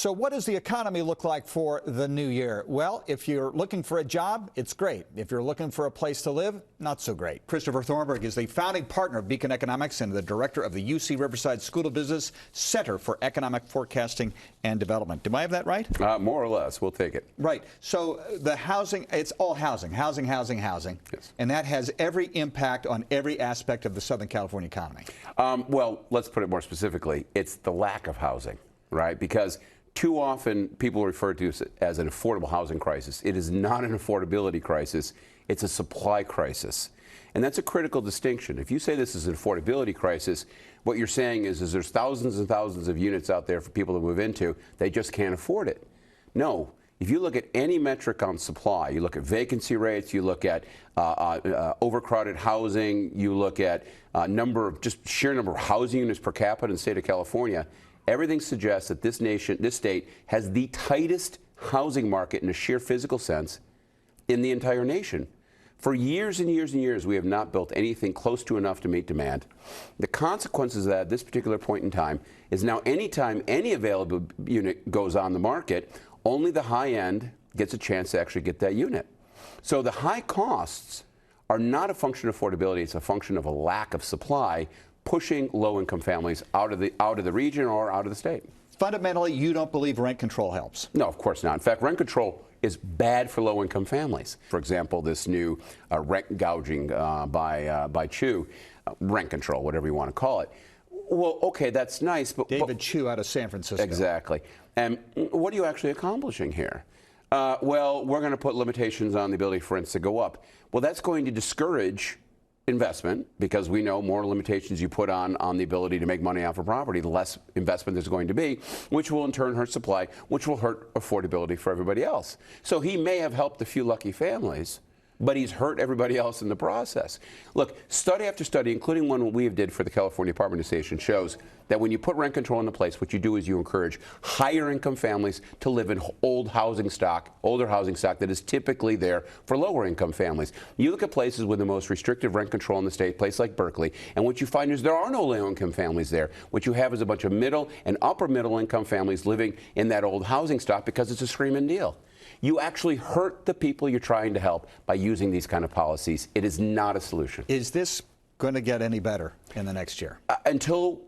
So what does the economy look like for the new year? Well, if you're looking for a job, it's great. If you're looking for a place to live, not so great. Christopher Thornburg is the founding partner of Beacon Economics and the director of the UC Riverside School of Business Center for Economic Forecasting and Development. Do I have that right? More or less. We'll take it. Right. So the housing, it's all housing. Yes. And that has every impact on every aspect of the Southern California economy. Well, let's put it more specifically. It's the lack of housing, right? Because too often people refer to it as an affordable housing crisis. It is not an affordability crisis. It's a supply crisis. And that's a critical distinction. If you say this is an affordability crisis, what you're saying is there's thousands and thousands of units out there for people to move into. They just can't afford it. No. If you look at any metric on supply, you look at vacancy rates, you look at overcrowded housing, you look at sheer number of housing units per capita in the state of California, everything suggests that this state has the tightest housing market in a sheer physical sense in the entire nation. For years and years and years, we have not built anything close to enough to meet demand. The consequences of that at this particular point in time is now anytime any available unit goes on the market, only the high end gets a chance to actually get that unit. So the high costs are not a function of affordability, it's a function of a lack of supply, pushing low-income families out of the region or out of the state. Fundamentally, you don't believe rent control helps? No, of course not. In fact, rent control is bad for low-income families. For example, this new rent gouging by Chu, rent control, whatever you want to call it. Well, okay, that's nice, but David Chu out of San Francisco. Exactly. And what are you actually accomplishing here? Well, we're going to put limitations on the ability for rents to go up. Well, that's going to discourage investment, because we know more limitations you put on the ability to make money off a property, the less investment there's going to be, which will in turn hurt supply, which will hurt affordability for everybody else. So he may have helped a few lucky families, but he's hurt everybody else in the process. Look, study after study, including one we did for the California Department of Station, shows that when you put rent control into place, what you do is you encourage higher income families to live in older housing stock that is typically there for lower income families. You look at places with the most restrictive rent control in the state, place like Berkeley, and what you find is there are no low income families there. What you have is a bunch of middle and upper middle income families living in that old housing stock because it's a screaming deal. You actually hurt the people you're trying to help by using these kind of policies. It is not a solution. Is this going to get any better in the next year? Until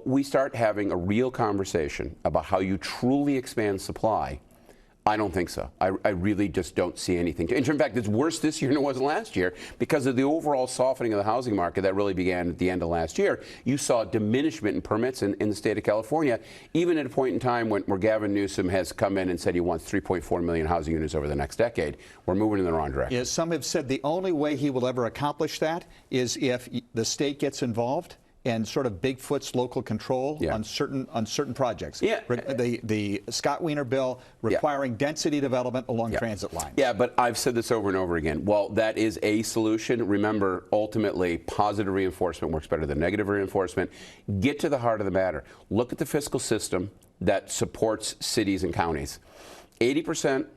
we start having a real conversation about how you truly expand supply, I don't think so. I really just don't see anything. In fact, it's worse this year than it was last year because of the overall softening of the housing market that really began at the end of last year. You saw diminishment in permits in the state of California, even at a point in time where Gavin Newsom has come in and said he wants 3.4 million housing units over the next decade. We're moving in the wrong direction. Yes, some have said the only way he will ever accomplish that is if the state gets involved and sort of Bigfoot's local control on certain projects. Yeah. The Scott Wiener bill requiring density development along transit lines. Yeah, but I've said this over and over again. While that is a solution, remember, ultimately, positive reinforcement works better than negative reinforcement. Get to the heart of the matter. Look at the fiscal system that supports cities and counties. 80%,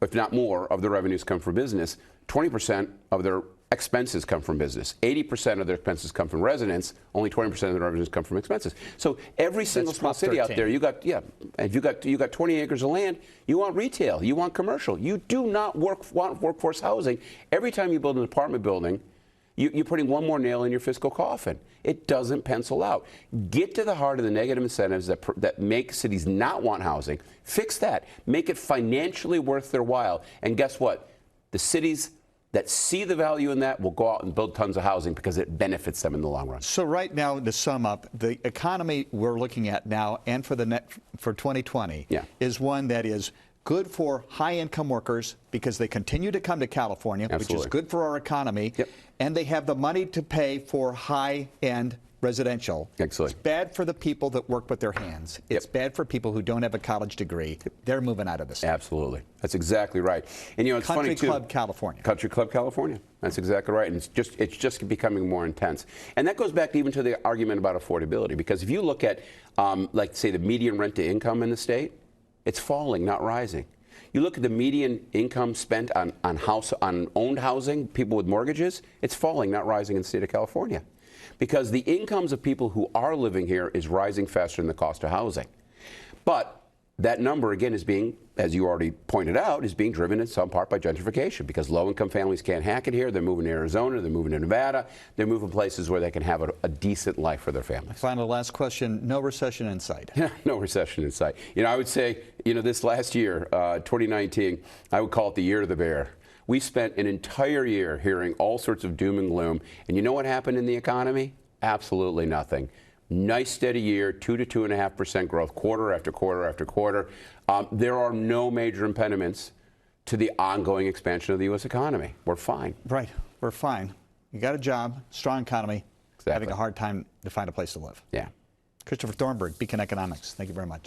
if not more, of the revenues come from business. 20% of their expenses come from business. 80% of their expenses come from residents. Only 20% of the revenues come from expenses. So every single small city out there, you got 20 acres of land. You want retail. You want commercial. You do not want workforce housing. Every time you build an apartment building, you're putting one more nail in your fiscal coffin. It doesn't pencil out. Get to the heart of the negative incentives that make cities not want housing. Fix that. Make it financially worth their while. And guess what? The cities that see the value in that will go out and build tons of housing because it benefits them in the long run. So right now, to sum up, the economy we're looking at now and for 2020 is one that is good for high-income workers because they continue to come to California, which is good for our economy, and they have the money to pay for high-end residential. Excellent. It's bad for the people that work with their hands. It's bad for people who don't have a college degree. They're moving out of the state. Absolutely. That's exactly right. And you know, it's funny too. Country Club California. Country Club California. That's exactly right. And it's just becoming more intense. And that goes back even to the argument about affordability, because if you look at like say the median rent to income in the state, it's falling, not rising. You look at the median income spent on owned housing, people with mortgages, it's falling, not rising in the state of California. Because the incomes of people who are living here is rising faster than the cost of housing. But that number, again, is being, as you already pointed out, is being driven in some part by gentrification because low-income families can't hack it here. They're moving to Arizona. They're moving to Nevada. They're moving places where they can have a decent life for their families. Final last question. No recession in sight. No recession in sight. I would say, this last year, 2019, I would call it the year of the bear. We spent an entire year hearing all sorts of doom and gloom. And you know what happened in the economy? Absolutely nothing. Nice steady year, 2 to 2.5% growth, quarter after quarter after quarter. There are no major impediments to the ongoing expansion of the U.S. economy. We're fine. Right. We're fine. You got a job, strong economy, Exactly. having a hard time to find a place to live. Yeah. Christopher Thornburg, Beacon Economics. Thank you very much.